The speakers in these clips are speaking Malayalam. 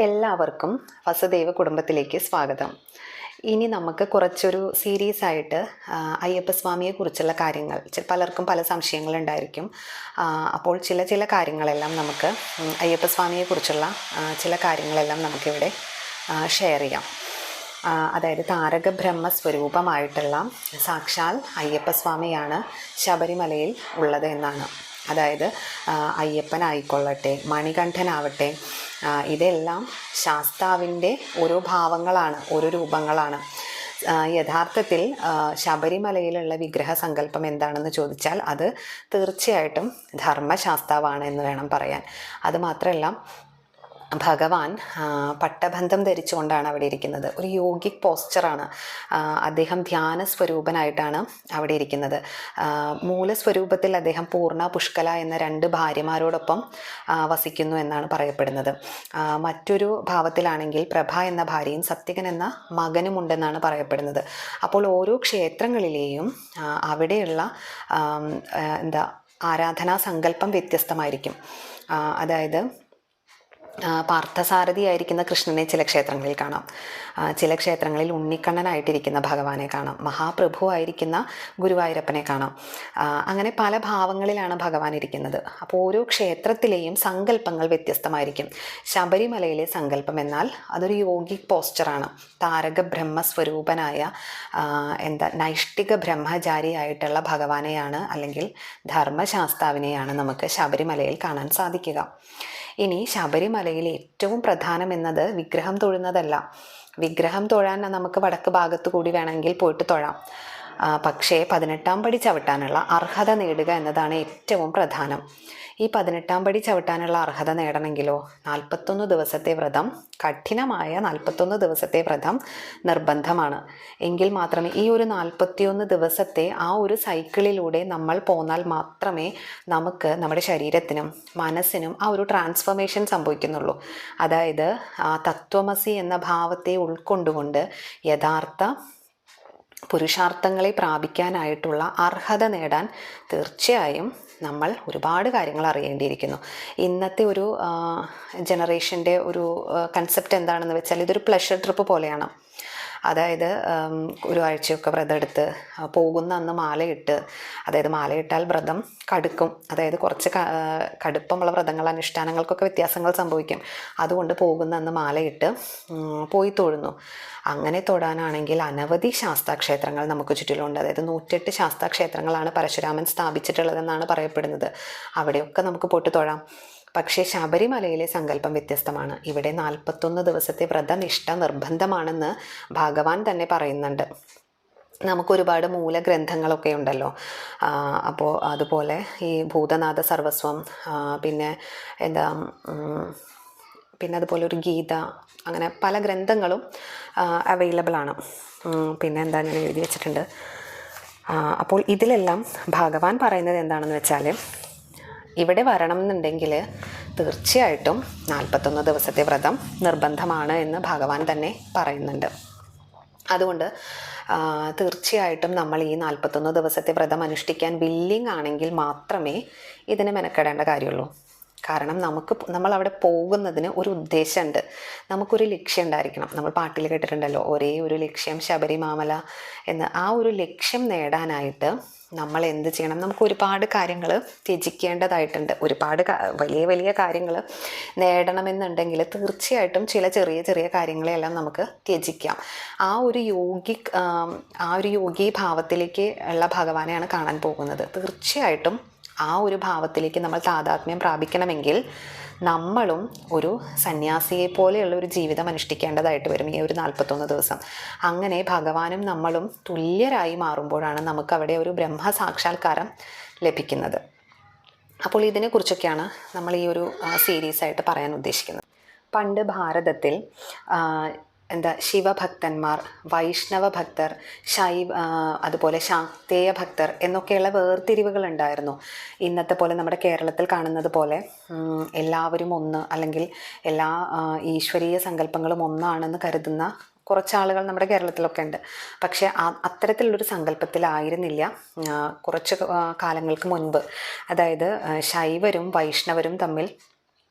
എല്ലാവർക്കും വസുദേവ കുടുംബത്തിലേക്ക് സ്വാഗതം. ഇനി നമുക്ക് കുറച്ചൊരു സീരീസ് ആയിട്ട് അയ്യപ്പസ്വാമിയെ കുറിച്ചുള്ള കാര്യങ്ങൾ, പലർക്കും പല സംശയങ്ങളുണ്ടായിരിക്കും. അപ്പോൾ ചില കാര്യങ്ങളെല്ലാം നമുക്ക് അയ്യപ്പസ്വാമിയെ കുറിച്ചുള്ള ചില കാര്യങ്ങളെല്ലാം നമുക്കിവിടെ ഷെയർ ചെയ്യാം. അതായത് താരക ബ്രഹ്മ സ്വരൂപമായിട്ടുള്ള സാക്ഷാൽ അയ്യപ്പസ്വാമിയാണ് ശബരിമലയിൽ ഉള്ളത് എന്നാണ്. അതായത് അയ്യപ്പനായിക്കൊള്ളട്ടെ, മണികണ്ഠനാവട്ടെ, ഇതെല്ലാം ശാസ്താവിൻ്റെ ഓരോ ഭാവങ്ങളാണ്, ഓരോ രൂപങ്ങളാണ്. യഥാർത്ഥത്തിൽ ശബരിമലയിലുള്ള വിഗ്രഹ സങ്കല്പം എന്താണെന്ന് ചോദിച്ചാൽ അത് തീർച്ചയായിട്ടും ധർമ്മശാസ്താവാണ് എന്ന് വേണം പറയാൻ. അതുമാത്രമല്ല, ഭഗവാൻ പട്ടബന്ധം ധരിച്ചുകൊണ്ടാണ് അവിടെ ഇരിക്കുന്നത്. ഒരു യോഗിക് പോസ്ചറാണ്. അദ്ദേഹം ധ്യാന സ്വരൂപനായിട്ടാണ് അവിടെ ഇരിക്കുന്നത്. മൂലസ്വരൂപത്തിൽ അദ്ദേഹം പൂർണ്ണ, പുഷ്കല എന്ന 2 ഭാര്യമാരോടൊപ്പം വസിക്കുന്നു എന്നാണ് പറയപ്പെടുന്നത്. മറ്റൊരു ഭാവത്തിലാണെങ്കിൽ പ്രഭ എന്ന ഭാര്യയും സത്യകൻ എന്ന മകനുമുണ്ടെന്നാണ് പറയപ്പെടുന്നത്. അപ്പോൾ ഓരോ ക്ഷേത്രങ്ങളിലെയും അവിടെയുള്ള ആരാധനാ സങ്കല്പം വ്യത്യസ്തമായിരിക്കും. അതായത് പാർത്ഥസാരഥിയായിരിക്കുന്ന കൃഷ്ണനെ ചില ക്ഷേത്രങ്ങളിൽ കാണാം, ചില ക്ഷേത്രങ്ങളിൽ ഉണ്ണിക്കണ്ണനായിട്ടിരിക്കുന്ന ഭഗവാനെ കാണാം, മഹാപ്രഭുവായിരിക്കുന്ന ഗുരുവായൂരപ്പനെ കാണാം. അങ്ങനെ പല ഭാവങ്ങളിലാണ് ഭഗവാൻ ഇരിക്കുന്നത്. അപ്പോൾ ഓരോ ക്ഷേത്രത്തിലെയും സങ്കല്പങ്ങൾ വ്യത്യസ്തമായിരിക്കും. ശബരിമലയിലെ സങ്കല്പം എന്നാൽ അതൊരു യോഗിക് പോസ്ചറാണ്. താരക ബ്രഹ്മസ്വരൂപനായ നൈഷ്ഠിക ബ്രഹ്മചാരിയായിട്ടുള്ള ഭഗവാനെയാണ്, അല്ലെങ്കിൽ ധർമ്മശാസ്താവിനെയാണ് നമുക്ക് ശബരിമലയിൽ കാണാൻ സാധിക്കുക. ഇനി ശബരിമലയിൽ ഏറ്റവും പ്രധാനം എന്നത് വിഗ്രഹം തൊഴുന്നതല്ല. വിഗ്രഹം തൊഴാൻ നമുക്ക് വടക്ക് ഭാഗത്തു കൂടി വേണമെങ്കിൽ പോയിട്ട് തൊഴാം. പക്ഷേ 18ാം പടി ചവിട്ടാനുള്ള അർഹത നേടുക എന്നതാണ് ഏറ്റവും പ്രധാനം. ഈ 18ാം പടി ചവിട്ടാനുള്ള അർഹത നേടണമെങ്കിലോ 41 ദിവസത്തെ വ്രതം, കഠിനമായ 41 ദിവസത്തെ വ്രതം നിർബന്ധമാണ്. എങ്കിൽ മാത്രമേ ഈ ഒരു 41 ദിവസത്തെ ആ ഒരു സൈക്കിളിലൂടെ നമ്മൾ പോന്നാൽ മാത്രമേ നമുക്ക് നമ്മുടെ ശരീരത്തിനും മനസ്സിനും ആ ഒരു ട്രാൻസ്ഫോർമേഷൻ സംഭവിക്കുന്നുള്ളൂ. അതായത് തത്വമസി എന്ന ഭാവത്തെ ഉൾക്കൊണ്ടുകൊണ്ട് യഥാർത്ഥ പുരുഷാർത്ഥങ്ങളെ പ്രാപിക്കാനായിട്ടുള്ള അർഹത നേടാൻ തീർച്ചയായും നമ്മൾ ഒരുപാട് കാര്യങ്ങൾ അറിയേണ്ടിയിരിക്കുന്നു. ഇന്നത്തെ ഒരു ജനറേഷൻ്റെ ഒരു കൺസെപ്റ്റ് എന്താണെന്ന് വെച്ചാൽ ഇതൊരു പ്ലഷർ ട്രിപ്പ് പോലെയാണ്. അതായത് ഒരു ആഴ്ചയൊക്കെ വ്രതം എടുത്ത് പോകുന്ന അന്ന് മാലയിട്ട്, അതായത് മാലയിട്ടാൽ വ്രതം കടുക്കും, അതായത് കുറച്ച് കടുപ്പമുള്ള വ്രതങ്ങൾ, അനുഷ്ഠാനങ്ങൾക്കൊക്കെ വ്യത്യാസങ്ങൾ സംഭവിക്കും. അതുകൊണ്ട് പോകുന്ന അന്ന് മാലയിട്ട് പോയി തൊഴുന്നു. അങ്ങനെ തൊഴാനാണെങ്കിൽ അനവധി ശാസ്താക്ഷേത്രങ്ങൾ നമുക്ക് ചുറ്റിലുണ്ട്. അതായത് 108 ശാസ്താക്ഷേത്രങ്ങളാണ് പരശുരാമൻ സ്ഥാപിച്ചിട്ടുള്ളതെന്നാണ് പറയപ്പെടുന്നത്. അവിടെയൊക്കെ നമുക്ക് പോയിട്ട് തൊഴാം. പക്ഷേ ശബരിമലയിലെ സങ്കല്പം വ്യത്യസ്തമാണ്. ഇവിടെ 41 ദിവസത്തെ വ്രതനിഷ്ഠ നിർബന്ധമാണെന്ന് ഭഗവാൻ തന്നെ പറയുന്നുണ്ട്. നമുക്കൊരുപാട് മൂലഗ്രന്ഥങ്ങളൊക്കെ ഉണ്ടല്ലോ. അപ്പോൾ അതുപോലെ ഈ ഭൂതനാഥ സർവസ്വം, പിന്നെ അതുപോലെ ഒരു ഗീത, അങ്ങനെ പല ഗ്രന്ഥങ്ങളും അവൈലബിൾ ആണ്. പിന്നെ ഞാൻ എഴുതി വെച്ചിട്ടുണ്ട്. അപ്പോൾ ഇതിലെല്ലാം ഭഗവാൻ പറയുന്നത് എന്താണെന്ന് വെച്ചാൽ, ഇവിടെ വരണം എന്നുണ്ടെങ്കിൽ തീർച്ചയായിട്ടും 41 ദിവസത്തെ വ്രതം നിർബന്ധമാണ് എന്ന് ഭഗവാൻ തന്നെ പറയുന്നുണ്ട്. അതുകൊണ്ട് തീർച്ചയായിട്ടും നമ്മൾ ഈ 41 ദിവസത്തെ വ്രതം അനുഷ്ഠിക്കാൻ വില്ലിങ് ആണെങ്കിൽ മാത്രമേ ഇതിന് മെനക്കെടേണ്ട കാര്യമുള്ളൂ. കാരണം നമ്മൾ അവിടെ പോകുന്നതിന് ഒരു ഉദ്ദേശമുണ്ട്, നമുക്കൊരു ലക്ഷ്യം ഉണ്ടായിരിക്കണം. നമ്മൾ പാട്ടിൽ കേട്ടിട്ടുണ്ടല്ലോ, ഒരേ ഒരു ലക്ഷ്യം ശബരിമാമല എന്ന്. ആ ഒരു ലക്ഷ്യം നേടാനായിട്ട് നമ്മൾ എന്ത് ചെയ്യണം? നമുക്ക് ഒരുപാട് കാര്യങ്ങൾ ത്യജിക്കേണ്ടതായിട്ടുണ്ട്. ഒരുപാട് വലിയ വലിയ കാര്യങ്ങൾ നേടണമെന്നുണ്ടെങ്കിൽ തീർച്ചയായിട്ടും ചില ചെറിയ ചെറിയ കാര്യങ്ങളെല്ലാം നമുക്ക് ത്യജിക്കാം. ആ ഒരു യോഗി ഭാവത്തിലേക്ക് ഉള്ള ഭഗവാനെയാണ് കാണാൻ പോകുന്നത്. തീർച്ചയായിട്ടും ആ ഒരു ഭാവത്തിലേക്ക് നമ്മൾ താതാത്മ്യം പ്രാപിക്കണമെങ്കിൽ നമ്മളും ഒരു സന്യാസിയെ പോലെയുള്ള ഒരു ജീവിതം അനുഷ്ഠിക്കേണ്ടതായിട്ട് വരും ഈ ഒരു 41 ദിവസം. അങ്ങനെ ഭഗവാനും നമ്മളും തുല്യരായി മാറുമ്പോഴാണ് നമുക്ക് അവിടെ ഒരു ബ്രഹ്മസാക്ഷാത്കാരം ലഭിക്കുന്നത്. അപ്പോൾ ഇതിനെക്കുറിച്ചൊക്കെയാണ് നമ്മൾ ഈ ഒരു സീരീസായിട്ട് പറയാൻ ഉദ്ദേശിക്കുന്നത്. പണ്ട് ഭാരതത്തിൽ ശിവഭക്തന്മാർ, വൈഷ്ണവ ഭക്തർ, അതുപോലെ ശാക്തേയ ഭക്തർ എന്നൊക്കെയുള്ള വേർതിരിവുകൾ ഉണ്ടായിരുന്നു. ഇന്നത്തെ പോലെ നമ്മുടെ കേരളത്തിൽ കാണുന്നത് പോലെ എല്ലാവരും ഒന്ന്, അല്ലെങ്കിൽ എല്ലാ ഈശ്വരീയ സങ്കല്പങ്ങളും ഒന്നാണെന്ന് കരുതുന്ന കുറച്ചാളുകൾ നമ്മുടെ കേരളത്തിലൊക്കെ ഉണ്ട്. പക്ഷേ അത്തരത്തിലുള്ളൊരു സങ്കല്പത്തിലായിരുന്നില്ല കുറച്ച് കാലങ്ങൾക്ക് മുൻപ്. അതായത് ശൈവരും വൈഷ്ണവരും തമ്മിൽ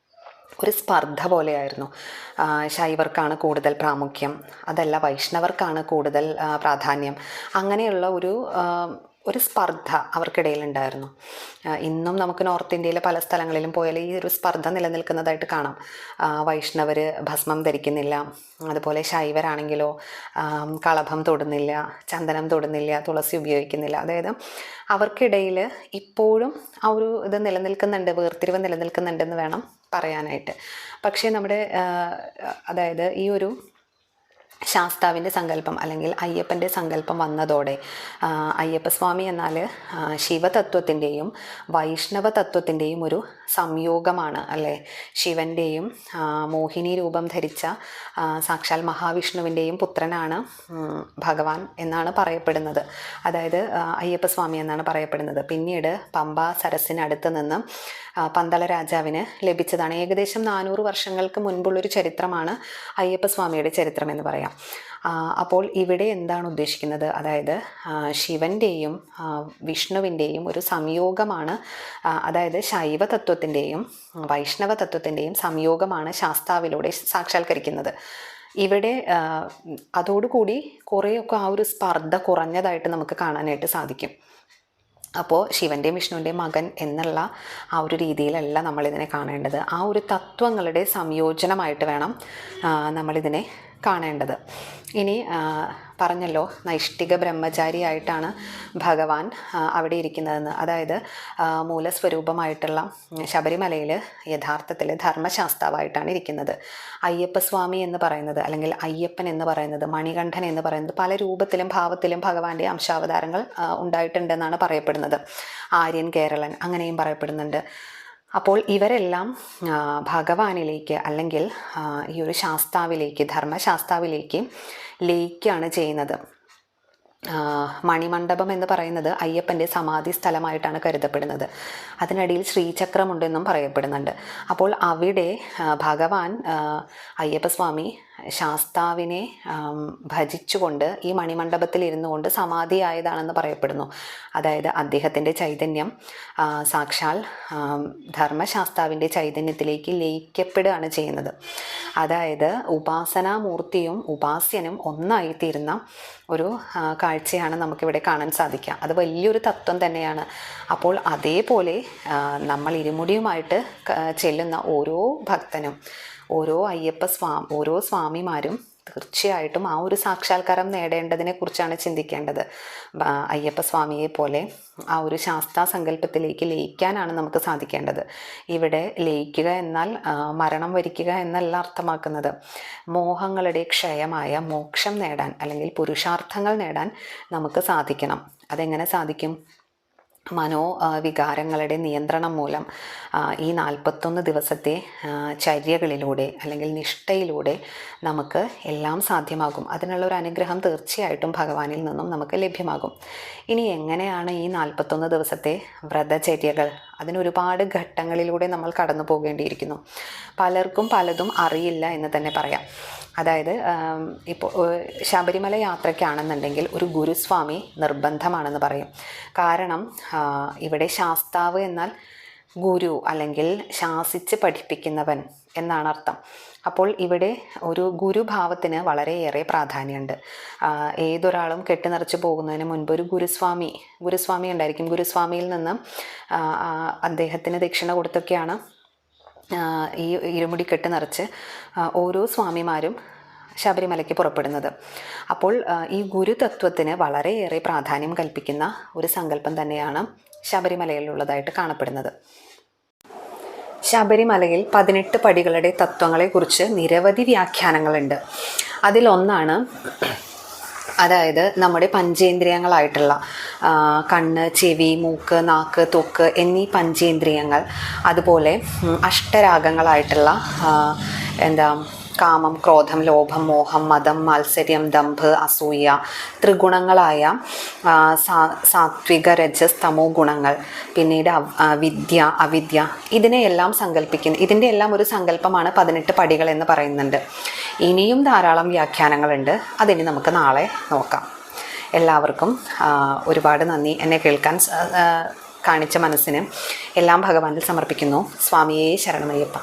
ഒരു സ്പർദ്ധ പോലെയായിരുന്നു. ശൈവർക്കാണ് കൂടുതൽ പ്രാമുഖ്യം, അതല്ല വൈഷ്ണവർക്കാണ് കൂടുതൽ പ്രാധാന്യം, അങ്ങനെയുള്ള ഒരു സ്പർദ്ധ അവർക്കിടയിലുണ്ടായിരുന്നു. ഇന്നും നമുക്ക് നോർത്ത് ഇന്ത്യയിലെ പല സ്ഥലങ്ങളിലും പോയാൽ ഈ ഒരു സ്പർദ്ധ നിലനിൽക്കുന്നതായിട്ട് കാണാം. വൈഷ്ണവർ ഭസ്മം ധരിക്കുന്നില്ല, അതുപോലെ ശൈവരാണെങ്കിലോ കളഭം തൊടുന്നില്ല, ചന്ദനം തൊടുന്നില്ല, തുളസി ഉപയോഗിക്കുന്നില്ല. അതായത് അവർക്കിടയിൽ ഇപ്പോഴും ആ ഒരു ഇത് നിലനിൽക്കുന്നുണ്ട്, വേർതിരിവ് നിലനിൽക്കുന്നുണ്ടെന്ന് വേണം പറയാനായിട്ട്. പക്ഷേ നമ്മുടെ അതായത് ഈ ഒരു ശാസ്താവിൻ്റെ സങ്കല്പം അല്ലെങ്കിൽ അയ്യപ്പൻ്റെ സങ്കല്പം വന്നതോടെ അയ്യപ്പസ്വാമി എന്നാൽ ശിവതത്വത്തിൻ്റെയും വൈഷ്ണവ തത്വത്തിൻ്റെയും ഒരു സംയോഗമാണ് അല്ലേ. ശിവൻ്റെയും മോഹിനി രൂപം ധരിച്ച സാക്ഷാൽ മഹാവിഷ്ണുവിൻ്റെയും പുത്രനാണ് ഭഗവാൻ എന്നാണ് പറയപ്പെടുന്നത്. അതായത് അയ്യപ്പസ്വാമി എന്നാണ് പറയപ്പെടുന്നത്. പിന്നീട് പമ്പ സരസിനടുത്ത് നിന്ന് പന്തള രാജാവിന് ലഭിച്ചതാണ്. ഏകദേശം 400 വർഷങ്ങൾക്ക് മുൻപുള്ളൊരു ചരിത്രമാണ് അയ്യപ്പസ്വാമിയുടെ ചരിത്രം എന്ന് പറയാം. അപ്പോൾ ഇവിടെ എന്താണ് ഉദ്ദേശിക്കുന്നത്? അതായത് ശിവൻ്റെയും വിഷ്ണുവിൻ്റെയും ഒരു സംയോഗമാണ്, അതായത് ശൈവ തത്വത്തിൻ്റെയും വൈഷ്ണവ തത്വത്തിൻ്റെയും സംയോഗമാണ് ശാസ്താവിലൂടെ സാക്ഷാത്കരിക്കുന്നത്. ഇവിടെ അതോടുകൂടി കുറേയൊക്കെ ആ ഒരു സ്പർദ്ധ കുറഞ്ഞതായിട്ട് നമുക്ക് കാണാനായിട്ട് സാധിക്കും. അപ്പോൾ ശിവൻ്റെയും വിഷ്ണുവിൻ്റെയും മകൻ എന്നുള്ള ആ ഒരു രീതിയിലല്ല നമ്മളിതിനെ കാണേണ്ടത്. ആ ഒരു തത്വങ്ങളുടെ സംയോജനമായിട്ട് വേണം നമ്മളിതിനെ കാണേണ്ടത്. ഇനി പറഞ്ഞല്ലോ, നൈഷ്ഠിക ബ്രഹ്മചാരിയായിട്ടാണ് ഭഗവാൻ അവിടെ ഇരിക്കുന്നതെന്ന്. അതായത് മൂലസ്വരൂപമായിട്ടുള്ള ശബരിമലയിൽ യഥാർത്ഥത്തിൽ ധർമ്മശാസ്താവായിട്ടാണ് ഇരിക്കുന്നത്. അയ്യപ്പസ്വാമി എന്ന് പറയുന്നത്, അല്ലെങ്കിൽ അയ്യപ്പൻ എന്ന് പറയുന്നത്, മണികണ്ഠൻ എന്ന് പറയുന്നത് പല രൂപത്തിലും ഭാവത്തിലും ഭഗവാന്റെ അംശാവതാരങ്ങൾ ഉണ്ടായിട്ടുണ്ടെന്നാണ് പറയപ്പെടുന്നത്. ആര്യൻ, കേരളൻ അങ്ങനെയും പറയപ്പെടുന്നുണ്ട്. അപ്പോൾ ഇവരെല്ലാം ഭഗവാനിലേക്ക് അല്ലെങ്കിൽ ഈ ഒരു ശാസ്താവിലേക്ക്, ധർമ്മശാസ്താവിലേക്ക് ലയിക്കുകയാണ് ചെയ്യുന്നത്. മണിമണ്ഡപം എന്ന് പറയുന്നത് അയ്യപ്പൻ്റെ സമാധി സ്ഥലമായിട്ടാണ് കരുതപ്പെടുന്നത്. അതിനിടയിൽ ശ്രീചക്രമുണ്ടെന്നും പറയപ്പെടുന്നുണ്ട്. അപ്പോൾ അവിടെ ഭഗവാൻ അയ്യപ്പസ്വാമി ശാസ്താവിനെ ഭജിച്ചുകൊണ്ട് ഈ മണിമണ്ഡപത്തിൽ ഇരുന്നു കൊണ്ട് സമാധിയായതാണെന്ന് പറയപ്പെടുന്നു. അതായത് അദ്ദേഹത്തിൻ്റെ ചൈതന്യം സാക്ഷാൽ ധർമ്മശാസ്താവിൻ്റെ ചൈതന്യത്തിലേക്ക് ലയിക്കപ്പെടുകയാണ് ചെയ്യുന്നത്. അതായത് ഉപാസനാമൂർത്തിയും ഉപാസ്യനും ഒന്നായിത്തീരുന്ന ഒരു കാഴ്ചയാണ് നമുക്കിവിടെ കാണാൻ സാധിക്കുക. അത് വലിയൊരു തത്വം തന്നെയാണ്. അപ്പോൾ അതേപോലെ നമ്മൾ ഇരുമുടിയുമായിട്ട് ചെല്ലുന്ന ഓരോ ഭക്തനും, ഓരോ സ്വാമിമാരും തീർച്ചയായിട്ടും ആ ഒരു സാക്ഷാത്കാരം നേടേണ്ടതിനെ കുറിച്ചാണ് ചിന്തിക്കേണ്ടത്. അയ്യപ്പസ്വാമിയെ പോലെ ആ ഒരു ശാസ്താ സങ്കല്പത്തിലേക്ക് ലയിക്കാനാണ് നമുക്ക് സാധിക്കേണ്ടത്. ഇവിടെ ലയിക്കുക എന്നാൽ മരണം വരിക്കുക എന്നല്ല അർത്ഥമാക്കുന്നത്. മോഹങ്ങളുടെ ക്ഷയമായ മോക്ഷം നേടാൻ അല്ലെങ്കിൽ പുരുഷാർത്ഥങ്ങൾ നേടാൻ നമുക്ക് സാധിക്കണം. അതെങ്ങനെ സാധിക്കും? വികാരങ്ങളുടെ നിയന്ത്രണം മൂലം ഈ 41 ദിവസത്തെ ചര്യകളിലൂടെ അല്ലെങ്കിൽ നിഷ്ഠയിലൂടെ നമുക്ക് എല്ലാം സാധ്യമാകും. അതിനുള്ള ഒരു അനുഗ്രഹം തീർച്ചയായിട്ടും ഭഗവാനിൽ നിന്നും നമുക്ക് ലഭ്യമാകും. ഇനി എങ്ങനെയാണ് ഈ 41 ദിവസത്തെ വ്രതചര്യകൾ? അതിനൊരുപാട് ഘട്ടങ്ങളിലൂടെ നമ്മൾ കടന്നു പോകേണ്ടിയിരിക്കുന്നു. പലർക്കും പലതും അറിയില്ല എന്ന് തന്നെ പറയാം. അതായത് ഇപ്പോൾ ശബരിമല യാത്രയ്ക്കാണെന്നുണ്ടെങ്കിൽ ഒരു ഗുരുസ്വാമി നിർബന്ധമാണെന്ന് പറയും. കാരണം ഇവിടെ ശാസ്താവ് എന്നാൽ ഗുരു അല്ലെങ്കിൽ ശാസിച്ച് പഠിപ്പിക്കുന്നവൻ എന്നാണ് അർത്ഥം. അപ്പോൾ ഇവിടെ ഒരു ഗുരുഭാവത്തിന് വളരെയേറെ പ്രാധാന്യമുണ്ട്. ഏതൊരാളും കെട്ടിനിറച്ച് പോകുന്നതിന് മുൻപ് ഒരു ഗുരുസ്വാമി ഉണ്ടായിരിക്കും. ഗുരുസ്വാമിയിൽ നിന്ന് അദ്ദേഹത്തിന് ദക്ഷിണ കൊടുത്തൊക്കെയാണ് ഈ ഇരുമുടി കെട്ട് നിറച്ച് ഓരോ സ്വാമിമാരും ശബരിമലയ്ക്ക് പുറപ്പെടുന്നത്. അപ്പോൾ ഈ ഗുരുതത്വത്തിന് വളരെയേറെ പ്രാധാന്യം കൽപ്പിക്കുന്ന ഒരു സങ്കല്പം തന്നെയാണ് ശബരിമലയിലുള്ളതായിട്ട് കാണപ്പെടുന്നത്. ശബരിമലയിൽ 18 പടികളുടെ തത്വങ്ങളെക്കുറിച്ച് നിരവധി വ്യാഖ്യാനങ്ങളുണ്ട്. അതിലൊന്നാണ്, അതായത് നമ്മുടെ പഞ്ചേന്ദ്രിയങ്ങളായിട്ടുള്ള കണ്ണ്, ചെവി, മൂക്ക്, നാക്ക്, ത്വക്ക് എന്നീ പഞ്ചേന്ദ്രിയങ്ങൾ, അതുപോലെ അഷ്ടരാഗങ്ങളായിട്ടുള്ള കാമം, ക്രോധം, ലോഭം, മോഹം, മദം, മാത്സര്യം, ദംഭ്, അസൂയ, ത്രിഗുണങ്ങളായ സാത്വിക, രജസ്, തമോ ഗുണങ്ങൾ, പിന്നീട് വിദ്യ, അവിദ്യ, ഇതിനെയെല്ലാം ഇതിൻ്റെ എല്ലാം ഒരു സങ്കല്പമാണ് 18 പടികൾ എന്ന് പറയുന്നുണ്ട്. ഇനിയും ധാരാളം വ്യാഖ്യാനങ്ങളുണ്ട്. അതിന് നമുക്ക് നാളെ നോക്കാം. എല്ലാവർക്കും ഒരുപാട് നന്ദി. എന്നെ കേൾക്കാൻ കാണിച്ച മനസ്സിന് എല്ലാം ഭഗവാനിൽ സമർപ്പിക്കുന്നു. സ്വാമിയേ ശരണമയ്യപ്പ.